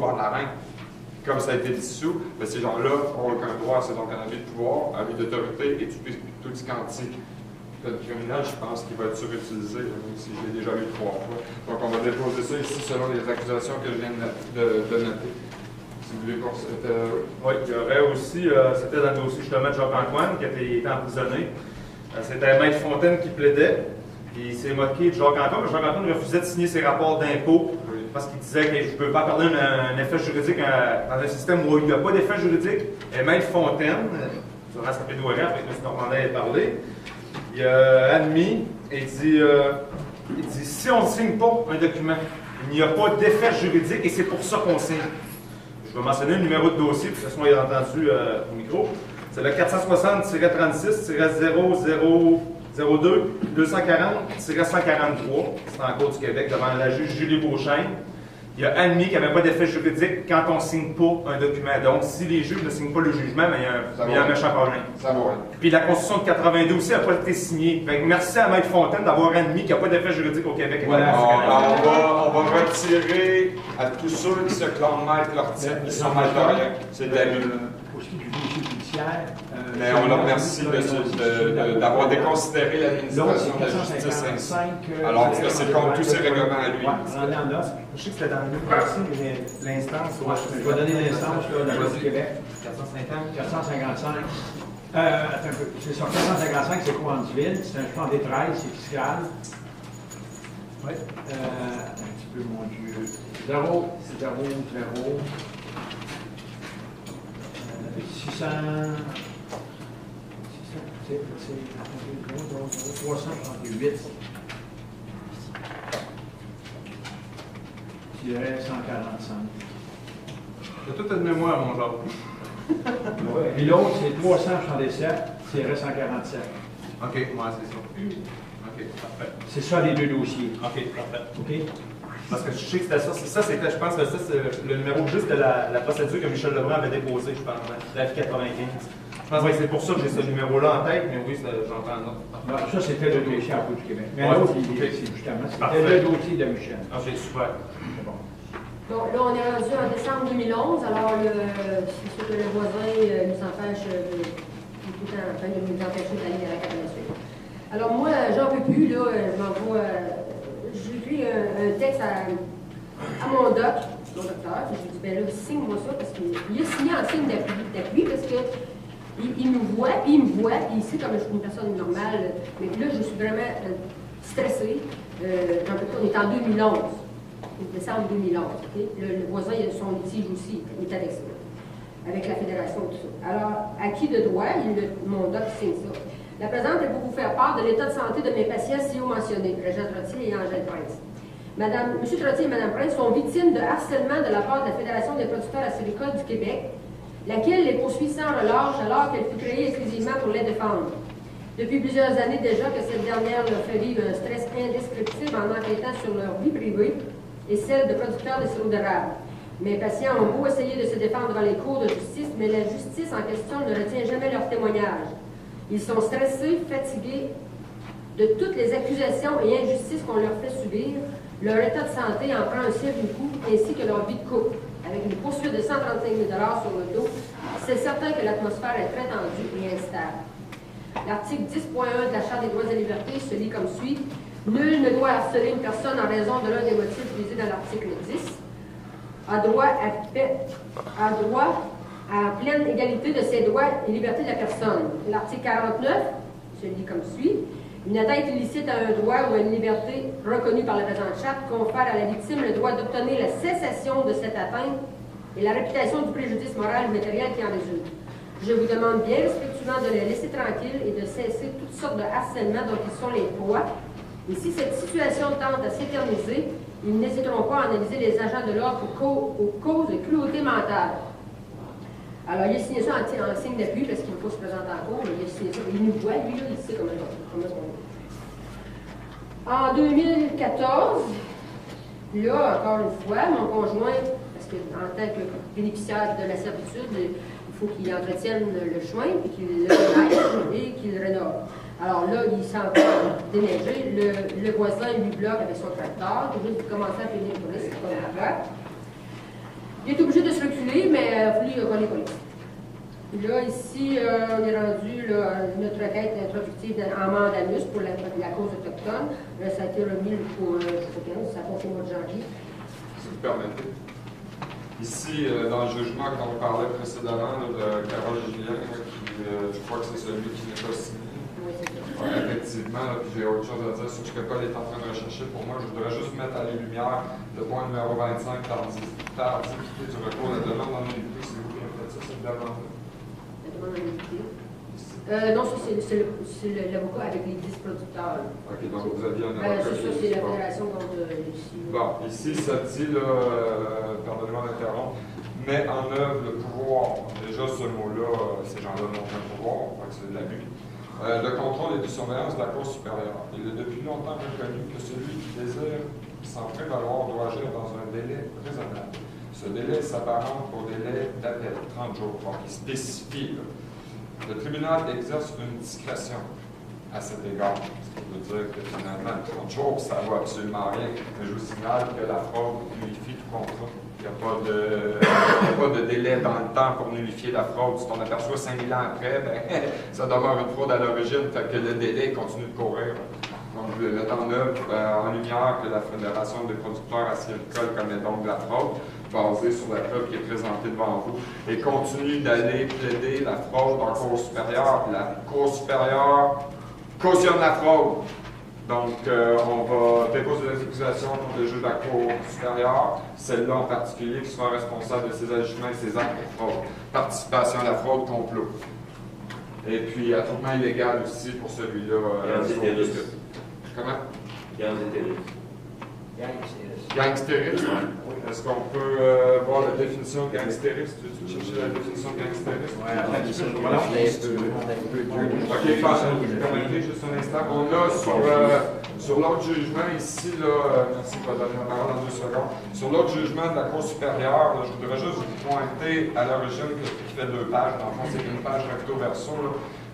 pouvoir de la reine. Comme ça a été dissous, ben, ces gens-là ont aucun droit à ce donc un avis de pouvoir, avis d'autorité et tout ce quantique. Le criminel, je pense qu'il va être surutilisé, même si je l'ai déjà lu 3 fois. Donc on va déposer ça ici selon les accusations que je viens de noter. Si vous voulez qu'on se... Oui, il y aurait aussi, c'était dans le dossier justement de Jacques-Antoine qui a été emprisonné. C'était Maître Fontaine qui plaidait. Puis il s'est moqué de Jacques-Antoine. Jacques-Antoine refusait de signer ses rapports d'impôt parce qu'il disait que je ne peux pas accorder un effet juridique dans un système où il n'y a pas d'effet juridique. Et Maître Fontaine, durant sa plaidoirie, après que M. Normandin ait parlé, il a admis et dit si on ne signe pas un document, il n'y a pas d'effet juridique et c'est pour ça qu'on signe. Je vais mentionner le numéro de dossier pour que ce soit entendu au micro. C'est le 460-36-0002-240-143. C'est en Cour du Québec devant la juge Julie Beauchesne. Il a admis qu'il n'y avait pas d'effet juridique quand on ne signe pas un document. Donc, si les juges ne signent pas le jugement, ben, il y a un méchant problème. Ça va. Puis la Constitution de 82 aussi n'a pas été signée. Fait que merci à Maître Fontaine d'avoir admis qu'il n'y a pas d'effet juridique au Québec. Voilà. On va retirer à tous ceux qui se clament maître leur titre, qui sont maître de rien. C'est d'amis. Pour ce qui est du dossier judiciaire. Mais on leur remercie d'avoir déconsidéré l'administration de la justice ainsi. Alors que c'est contre tous ces règlements à lui. Je sais que c'était dans le livre aussi, mais l'instance. Je vais donner l'instance de la Loi du Québec. 450. 455. Attends un peu. C'est sur 455, c'est Cowansville. C'est un champ des 13, c'est fiscal. Oui. Attends un petit peu, mon Dieu. 0, 0, 0. 600. C'est 338. 145. T'as toute une mémoire, mon genre. Puis l'autre, c'est 367-147. OK, moi, c'est ça. OK, parfait. C'est ça les deux dossiers. OK, parfait. OK? Parce que je sais que c'était ça. C'était, je pense que ça, c'est le numéro juste de la procédure que Michel Lebrun avait déposée, je pense, la F95. Je pense que c'est pour ça que j'ai ce numéro-là en tête, mais oui, j'entends un autre. Non, ça, c'était le dossier à Cour du Québec. Mais Ouais, l'autre, okay. c'est justement, c'était le dossier de Michel. OK, super. Bon, là, on est rendu en décembre 2011. Alors, c'est sûr que le voisin nous empêche nous empêcher d'aller à la Cabernet. Alors, moi, j'en peux plus, là. Je m'envoie. J'écris un texte à mon docteur. Je lui dis, ben là, signe-moi ça, parce qu'il a signé en signe d'appui, parce que il nous voit, puis il me voit, puis il sait comme je suis une personne normale. Mais là, je suis vraiment stressée. J'en peux plus, on est en 2011. Décembre 2011. Okay? Le voisin, il a son litige aussi, il est avec ça, avec la fédération et tout ça. Alors, à qui de droit, mon doc signe ça. La présente est pour vous faire part de l'état de santé de mes patients si haut mentionnés, Régent Trottier et Angèle Prince. M. Trottier et Mme Prince sont victimes de harcèlement de la part de la Fédération des producteurs acélicoles du Québec, laquelle les poursuit sans relâche alors qu'elle fut créée exclusivement pour les défendre. Depuis plusieurs années déjà que cette dernière leur fait vivre un stress indescriptible en enquêtant sur leur vie privée et celle de producteurs de sirop d'érable. Mes patients ont beau essayer de se défendre devant les cours de justice, mais la justice en question ne retient jamais leurs témoignages. Ils sont stressés, fatigués de toutes les accusations et injustices qu'on leur fait subir. Leur état de santé en prend un sérieux coup, ainsi que leur vie de couple. Avec une poursuite de 135 000 sur le dos, c'est certain que l'atmosphère est très tendue et instable. L'article 10.1 de la Charte des droits et libertés se lit comme suit. Nul ne doit harceler une personne en raison de l'un des motifs visés dans l'article 10. A droit à pleine égalité de ses droits et libertés de la personne. L'article 49 se lit comme suit. Une atteinte illicite à un droit ou à une liberté reconnue par la présente charte confère à la victime le droit d'obtenir la cessation de cette atteinte et la réputation du préjudice moral ou matériel qui en résulte. Je vous demande bien respectueusement de les laisser tranquilles et de cesser toutes sortes de harcèlements dont ils sont les proies. Et si cette situation tente à s'éterniser, ils n'hésiteront pas à analyser les agents de l'ordre aux causes de cruauté mentale. Alors, il a signé ça en signe d'appui parce qu'il ne faut pas se présenter en cours, mais il a signé ça. Il nous voit, lui, là, il sait comment on est. En 2014, là, encore une fois, mon conjoint, parce qu'en tant que bénéficiaire de la servitude, il faut qu'il entretienne le chemin, puis qu'il le déneige et qu'il le rénove. Alors là, il s'en va déneiger. Le voisin lui bloque avec son tracteur. Il juste commencer à finir le touriste, c'est pas grave. Il est reculé, mais il a fallu voler police. Puis là, ici, on est rendu là, notre requête introductive en mandamus pour la cause autochtone. Là, ça a été remis pour, je sais pas quand, ça a passé au mois de janvier. Si vous permettez. Ici, dans le jugement dont on parlait précédemment, là, de Carole Julien, qui, je crois que c'est celui qui n'est pas signé. Oui, c'est ça. Ouais, effectivement, là, puis j'ai autre chose à dire sur ce que Paul est en train de rechercher. Pour moi, je voudrais juste mettre à la lumière le point numéro 25, tardivité du recours à la demande en nullité. Si vous voulez, faites ça, cette demande. La demande en nullité. Non, ça, c'est l'avocat avec les 10 producteurs. OK, donc vous aviez un avocat. C'est ça, c'est la fédération contre ici. Bon, ici, ça dit, là, pardonnez-moi d'interrompre, met en œuvre le pouvoir. Déjà, ce mot-là, ces gens-là n'ont pas de pouvoir, donc c'est de l'abus. Le contrôle et de surveillance de la Cour supérieure. Il est depuis longtemps reconnu que celui qui désire s'en prévaloir doit agir dans un délai raisonnable. Ce délai s'apparente au délai d'appel, 30 jours. Donc, il spécifie, là. Le tribunal exerce une discrétion à cet égard. Ce qui veut dire que finalement, 30 jours, ça ne vaut absolument rien. Mais je vous signale que la fraude nullifie tout contrat. Il n'y a pas de délai dans le temps pour nullifier la fraude. Si on aperçoit 5000 ans après, ben, ça demeure une fraude à l'origine, fait que le délai continue de courir. Donc, je voulais mettre en œuvre, en lumière, que la Fédération des producteurs acérocoles commet donc de la fraude, basée sur la preuve qui est présentée devant vous, et continue d'aller plaider la fraude en Cour supérieure. La Cour supérieure cautionne la fraude. Donc, on va déposer des accusations contre le juge de la Cour supérieure, celle-là en particulier, qui sera responsable de ses agissements et ses actes de fraude. Participation à la fraude, complot. Et puis, attroupement illégal aussi pour celui-là. Comment? Gangstérisme. Est-ce qu'on peut voir la définition de gangstérisme? Tu chercher la définition de gangstérisme? Oui, après ça, OK, permettez juste un instant. On a sur l'autre jugement ici, là, merci de donner la parole en 2 secondes. Sur l'autre jugement de la Cour supérieure, là, je voudrais juste vous pointer à l'origine qui fait 2 pages. Dans le fond, c'est une page recto-verso,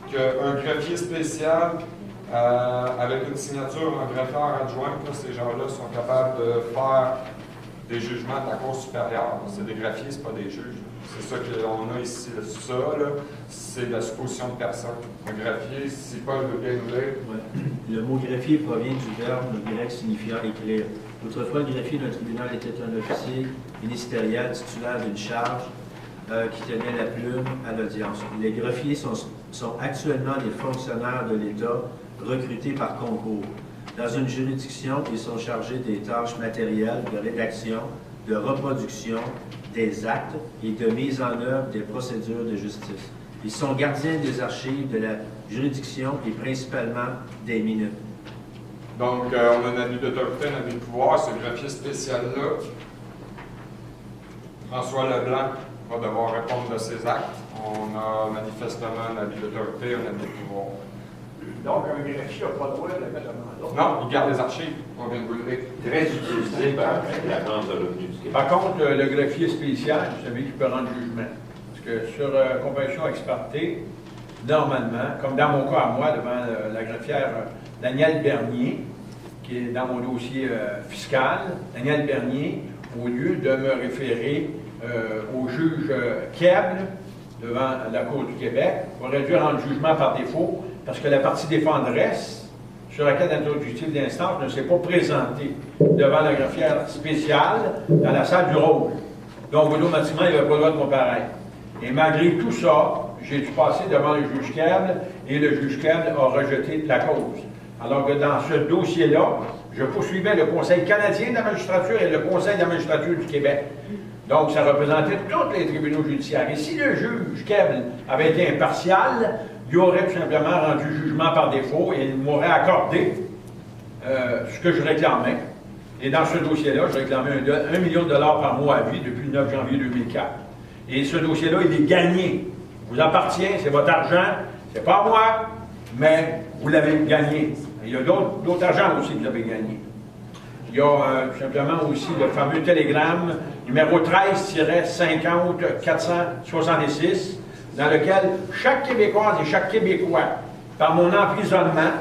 qu'un greffier spécial avec une signature, un greffier adjoint, ces gens-là sont capables de faire des jugements de la Cour supérieure. C'est des greffiers, ce n'est pas des juges. C'est ça qu'on a ici. Ça, c'est la supposition de personne. Un greffier, si Paul veut bien nous dire. Ouais. Le mot greffier provient du verbe grec signifiant écrire. Autrefois, le greffier d'un tribunal était un officier ministériel titulaire d'une charge qui tenait la plume à l'audience. Les greffiers sont actuellement les fonctionnaires de l'État recrutés par concours. Dans une juridiction, ils sont chargés des tâches matérielles de rédaction, de reproduction des actes et de mise en œuvre des procédures de justice. Ils sont gardiens des archives de la juridiction et principalement des minutes. Donc, on a un abus d'autorité, un abus de pouvoir. Ce greffier spécial-là, François Leblanc, va devoir répondre de ses actes. On a manifestement un abus d'autorité, un abus de pouvoir. Donc, un greffier n'a pas le droit de le mettre en mandat. Non, il garde les archives. On vient de vous le dire. Très utilisé par l'Agence de revenus du Québec. Par contre, le greffier spécial, c'est celui qui peut rendre jugement. Parce que sur compagnon ex parte, normalement, comme dans mon cas à moi, devant la greffière Danielle Bernier, qui est dans mon dossier fiscal, Danielle Bernier, au lieu de me référer au juge Keble devant la Cour du Québec, aurait dû rendre jugement par défaut, parce que la partie défenderesse, sur laquelle l'introductif d'instance ne s'est pas présentée devant la greffière spéciale dans la salle du rôle. Donc, automatiquement, il n'avait pas le droit de comparaître. Et malgré tout ça, j'ai dû passer devant le juge Keble et le juge Keble a rejeté la cause. Alors que dans ce dossier-là, je poursuivais le Conseil canadien de la magistrature et le Conseil de la magistrature du Québec. Donc, ça représentait tous les tribunaux judiciaires. Et si le juge Keble avait été impartial, il aurait tout simplement rendu jugement par défaut et il m'aurait accordé ce que je réclamais. Et dans ce dossier-là, je réclamais 1 million de dollars par mois à vie depuis le 9 janvier 2004. Et ce dossier-là, il est gagné. Il vous appartient, c'est votre argent, c'est pas à moi, mais vous l'avez gagné. Il y a d'autres argent aussi que vous avez gagné. Il y a tout simplement aussi le fameux télégramme numéro 13-50-466, dans lequel chaque Québécoise et chaque Québécois, par mon emprisonnement,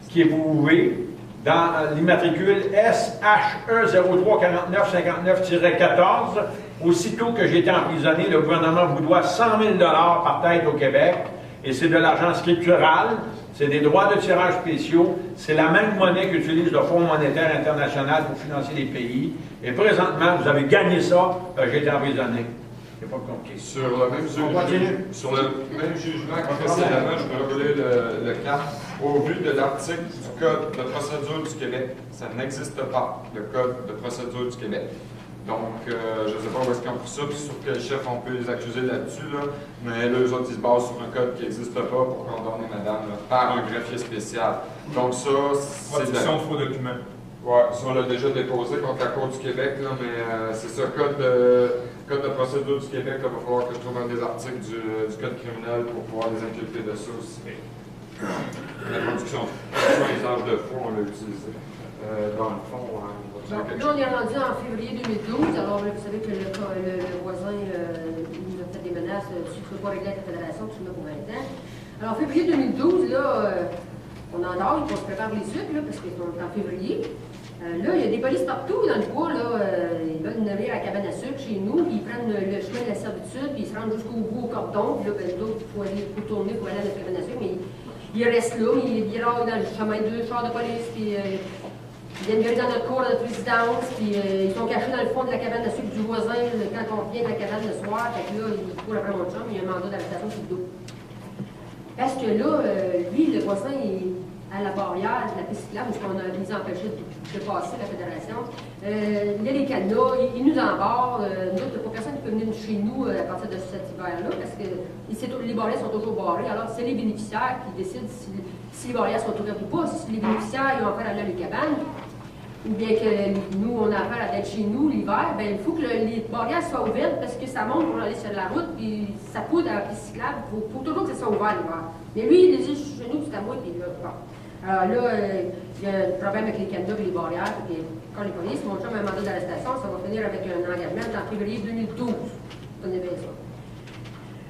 qui est prouvé dans l'immatricule SHE 0349-59-14, Aussitôt que j'ai été emprisonné, le gouvernement vous doit 100 000 $ par tête au Québec, et c'est de l'argent scriptural, c'est des droits de tirage spéciaux, c'est la même monnaie qu'utilise le Fonds monétaire international pour financer les pays, et présentement, vous avez gagné ça, j'ai été emprisonné. C'est pas compliqué. Sur le même jugement que précédemment, je me relais le cas. Au vu de l'article du Code de procédure du Québec, ça n'existe pas, le Code de procédure du Québec. Donc, je ne sais pas où est-ce qu'ils ont pris ça, puis sur quel chef on peut les accuser là-dessus, là. Mais là, eux autres, ils se basent sur un code qui n'existe pas pour condamner madame là, par un greffier spécial. Donc ça, c'est... Production de faux documents. Oui, ça, on l'a déjà déposé contre la Cour du Québec, là, mais c'est ça, code de procédure du Québec, il va falloir que je trouve un des articles du Code criminel pour pouvoir les inculper de ça aussi. La production usage de faux, on l'a utilisé. Dans le fond, là, on est rendu en février 2012. Alors, vous savez que le voisin nous a fait des menaces si tu ne veux pas régler avec la fédération, tu l'as pour 20 ans. Alors, en février 2012, là, on en dort, on se prépare les suites, là, parce qu'on est en février. Là, il y a des polices partout dans le bois, là. Ils veulent navire à la cabane à sucre chez nous, puis ils prennent le chemin de la servitude, puis ils se rendent jusqu'au bout au cordon, puis là, ben, d'autres, il faut tourner pour aller à la cabane à sucre, mais ils restent là, mais ils râlent dans le chemin, 2 chars de police, puis ils viennent gueuler dans notre cour, dans notre résidence, puis ils sont cachés dans le fond de la cabane à sucre du voisin quand on vient de la cabane le soir, fait que là, ils courent après mon chum, il y a un mandat d'arrestation sur le dos. Parce que là, lui, le voisin, à la barrière de la piste cyclable, parce qu'on a les empêchés de passer la fédération. Il y a les cadenas, ils nous embarrent. Nous autres, il n'y a pas personne qui peut venir chez nous à partir de cet hiver-là, parce que les barrières sont toujours barrées. Alors, c'est les bénéficiaires qui décident si les barrières sont ouvertes ou pas. Si les bénéficiaires ils ont affaire à aller à les cabanes, ou bien que nous, on a affaire à être chez nous l'hiver, bien, il faut que les barrières soient ouvertes parce que ça monte pour aller sur la route, puis ça poudre à la piste cyclable. Il faut toujours que ça soit ouvert l'hiver. Mais lui, il dit chez nous, c'est à moi, puis là, bon. Alors là, il y a un problème avec les cadenas et les barrières, puis quand les polices, mon chum a un mandat d'arrestation, ça va finir avec un engagement en février 2012. Tenez bien ça.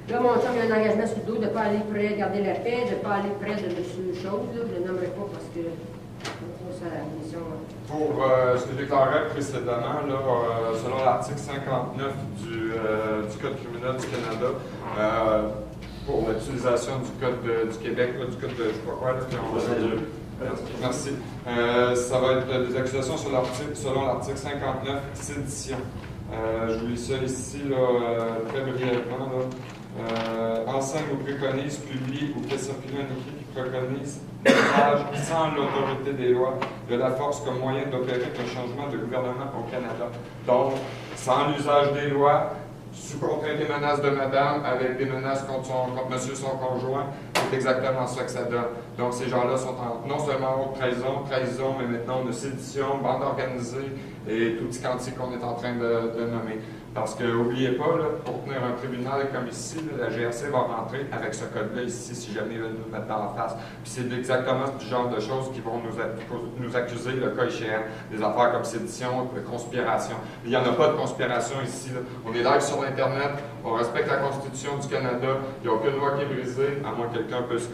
Là, mon chum a un engagement sur le dos de ne pas aller près, garder la paix, de ne pas aller près de M. Chose, là, je ne le nommerai pas parce que c'est la mission. Pour ce que je déclarais précédemment, là, selon l'article 59 du Code criminel du Canada, pour l'utilisation du Code du Québec, là, du Code de, je sais pas quoi, là, merci. Ça va être des accusations selon l'article 59, sédition. Je vous lis ça ici, là, très brièvement. Enseigne ou préconise, publie ou fait circuler un écrit qui préconise sans l'autorité des lois de la force comme moyen d'opérer un changement de gouvernement au Canada. Donc, sans l'usage des lois, sous contrainte des menaces de madame, avec des menaces contre monsieur son conjoint, c'est exactement ça que ça donne. Donc ces gens-là sont non seulement en haute trahison, mais maintenant on a sédition, bande organisée et tout petit quantique qu'on est en train de nommer. Parce que, n'oubliez pas, là, pour tenir un tribunal comme ici, là, la GRC va rentrer avec ce code-là ici, si jamais ils veulent nous mettre dans la face. Puis c'est exactement ce genre de choses qui vont nous accuser, le cas échéant, des affaires comme sédition, conspiration. Il n'y en a pas de conspiration ici. Là. On est live sur Internet, on respecte la Constitution du Canada, il n'y a aucune loi qui est brisée, à moins que quelqu'un puisse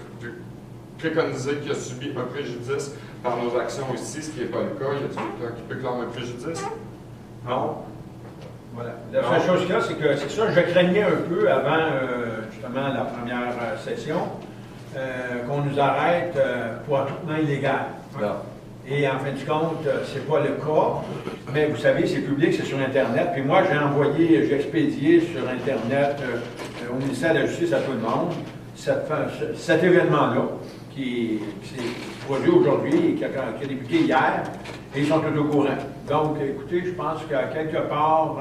préconiser qu'il a subi un préjudice par nos actions ici, ce qui n'est pas le cas. Y a-t-il quelqu'un qui peut clamer un préjudice? Non? Voilà. La seule chose qu'il y a, c'est que c'est ça, je craignais un peu avant justement la première session qu'on nous arrête pour attroupement illégal. Voilà. Et en fin de compte, c'est pas le cas, mais vous savez, c'est public, c'est sur Internet. Puis moi, j'ai expédié sur Internet au ministère de la Justice à tout le monde cet événement-là qui s'est produit aujourd'hui, qui a débuté hier, et ils sont tous au courant. Donc, écoutez, je pense qu'à quelque part,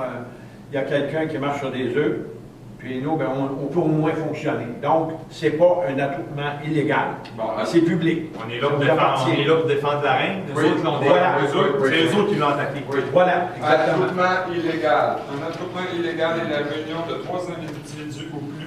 il y a quelqu'un qui marche sur des œufs, puis nous, ben, on peut au moins fonctionner. Donc, c'est pas un attroupement illégal. Bon, c'est public. On est là pour défendre la reine. Oui. C'est eux autres qui l'ont attaqué. Oui. Voilà, exactement. Attroupement illégal. Un attroupement illégal est la réunion de 3 individus ou plus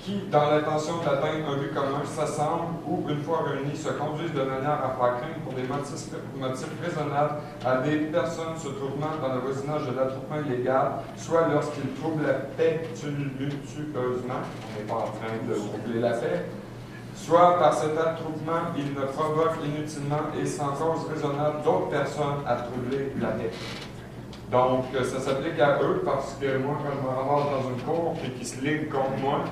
qui, dans l'intention d'atteindre un but commun, s'assemblent ou, une fois réunis, se conduisent de manière à faire craindre pour des motifs raisonnables à des personnes se trouvant dans le voisinage de l'attroupement illégal, soit lorsqu'ils troublent la paix tumultueusement, on n'est pas en train de troubler la paix, soit par cet attroupement, ils ne provoquent inutilement et sans cause raisonnable d'autres personnes à troubler la paix. Donc, ça s'applique à eux parce que moi, quand je me ramasse dans une cour et qu'ils se ligue contre moi,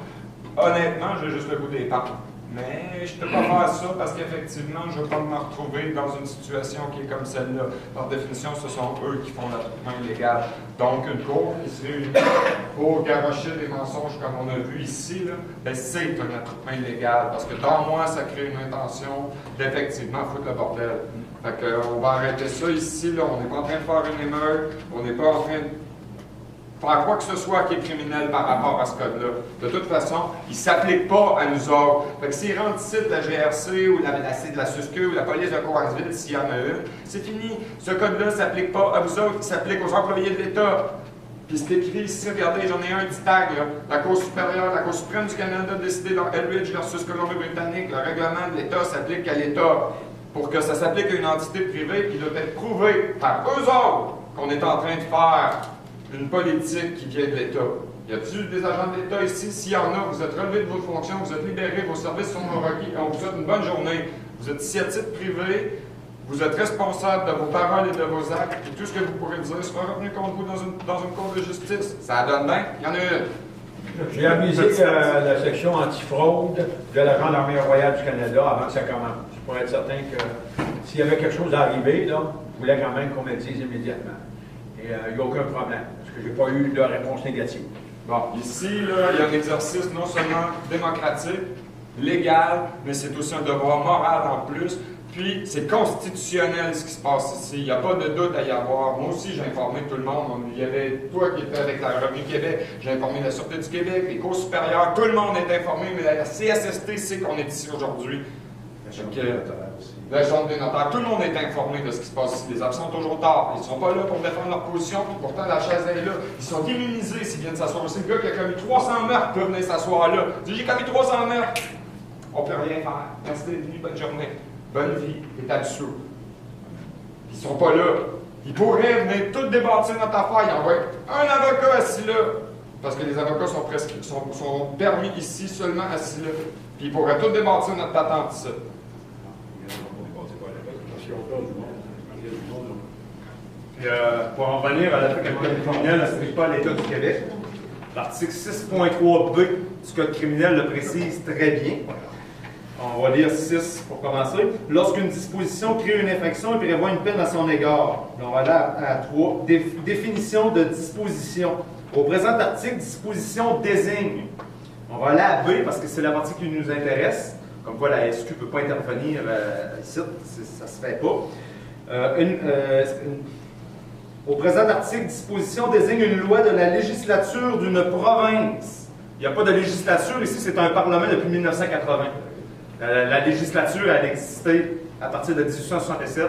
honnêtement, j'ai juste le goût des pentes. Mais je ne peux pas faire ça parce qu'effectivement, je ne veux pas me retrouver dans une situation qui est comme celle-là. Par définition, ce sont eux qui font l'attroupement illégal. Donc, une cour qui se réunit pour garrocher des mensonges comme on a vu ici, là, ben, c'est un attroupement illégal. Parce que dans moi, ça crée une intention d'effectivement foutre le bordel. Fait qu'on va arrêter ça ici, là. On n'est pas en train de faire une émeute, on n'est pas en train de faire quoi que ce soit qui est criminel par rapport à ce code-là. De toute façon, il ne s'applique pas à nous autres. Fait que s'il rentre ici de la GRC ou la SUSQ ou la police de Cowansville, s'il y en a une, c'est fini. Ce code-là ne s'applique pas à vous autres, il s'applique aux employés de l'État. Puis c'est écrit ici, regardez, j'en ai un petit tag, là. La Cour supérieure, la Cour suprême du Canada a décidé dans Eldridge versus Colombie-Britannique, le règlement de l'État s'applique à l'État. Pour que ça s'applique à une entité privée, il doit être prouvé par eux autres qu'on est en train de faire une politique qui vient de l'État. Y a-t-il des agents de l'État ici? S'il y en a, vous êtes relevés de vos fonctions, vous êtes libérés, vos services sont requis, on vous souhaite une bonne journée. Vous êtes ici à titre privé, vous êtes responsable de vos paroles et de vos actes, et tout ce que vous pourrez dire sera revenu contre vous dans une cour de justice. Ça donne bien, il y en a une. J'ai avisé la section antifraude de la Gendarmerie royale du Canada avant que ça commence. Pour être certain que s'il y avait quelque chose à arriver, là, je voulais quand même qu'on me le dise immédiatement. Et il n'y a aucun problème, parce que je n'ai pas eu de réponse négative. Bon, ici, là, il y a un exercice non seulement démocratique, légal, mais c'est aussi un devoir moral en plus. Puis, c'est constitutionnel ce qui se passe ici. Il n'y a pas de doute à y avoir. Moi aussi, j'ai informé tout le monde. Il y avait toi qui étais avec la Revenu Québec, j'ai informé la Sûreté du Québec, les cours supérieurs, tout le monde est informé, mais la CSST sait qu'on est ici aujourd'hui. La Chambre des notaires, tout le monde est informé de ce qui se passe ici. Les absents sont toujours tard. Ils ne sont pas là pour défendre leur position, puis pourtant la chaise est là. Ils sont immunisés s'ils viennent s'asseoir. C'est le gars qui a commis 300 meurtres peut venir s'asseoir là. Il dit j'ai commis 300 meurtres. On ne peut rien faire. Merci d'être venu, bonne journée. Bonne vie, et absous. Ils ne sont pas là. Ils pourraient venir tout débâtir notre affaire. Il envoie un avocat assis là. Parce que les avocats sont permis ici seulement assis là. Puis ils pourraient tout débâtir notre patente ici. Puis, pour en revenir à la fait que le code criminel ne s'applique pas à l'État du Québec, l'article 6.3b du code criminel le précise très bien. On va lire 6 pour commencer. Lorsqu'une disposition crée une infraction, il prévoit une peine à son égard. On va aller à 3. Définition de disposition. Au présent article, disposition désigne. On va aller à B parce que c'est la partie qui nous intéresse. Comme quoi la SQ ne peut pas intervenir ici, ça ne se fait pas. Au présent article, disposition désigne une loi de la législature d'une province. Il n'y a pas de législature ici, c'est un parlement depuis 1980. La législature, elle existait à partir de 1867.